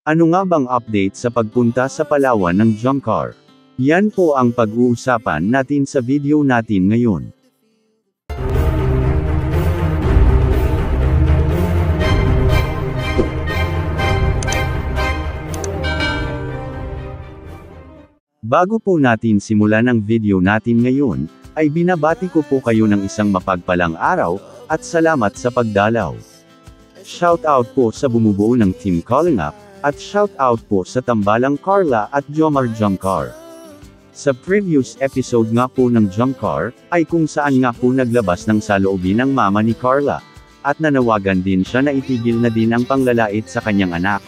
Ano nga bang update sa pagpunta sa Palawan ng Jumcar? Yan po ang pag-uusapan natin sa video natin ngayon. Bago po natin simulan ang video natin ngayon, ay binabati ko po kayo ng isang mapagpalang araw, at salamat sa pagdalaw. Shoutout po sa bumubuo ng Team Calling Up, at shoutout po sa tambalang Carla at Jomar Jumcar. Sa previous episode nga po ng Jumcar, ay kung saan nga po naglabas ng saloobin ng mama ni Carla, at nanawagan din siya na itigil na din ang panglalait sa kanyang anak.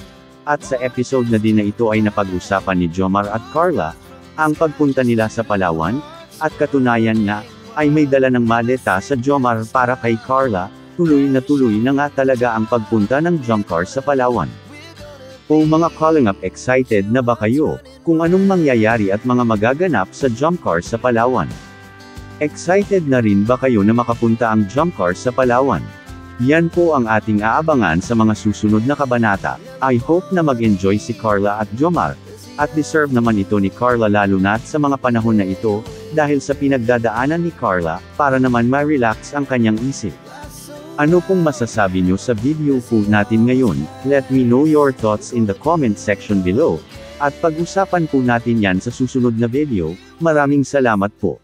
At sa episode na din na ito ay napag-usapan ni Jomar at Carla, ang pagpunta nila sa Palawan, at katunayan nga, ay may dala ng maleta sa Jomar para kay Carla, tuloy na nga talaga ang pagpunta ng Jumcar sa Palawan. O mga Calling Up, excited na ba kayo, kung anong mangyayari at mga magaganap sa Jumcar sa Palawan? Excited na rin ba kayo na makapunta ang Jumcar sa Palawan? Yan po ang ating aabangan sa mga susunod na kabanata. I hope na mag-enjoy si Carla at Jomar. At deserve naman ito ni Carla lalo na't sa mga panahon na ito, dahil sa pinagdadaanan ni Carla, para naman ma-relax ang kanyang isip. Ano pong masasabi nyo sa video po natin ngayon? Let me know your thoughts in the comment section below. At pag-usapan po natin yan sa susunod na video. Maraming salamat po.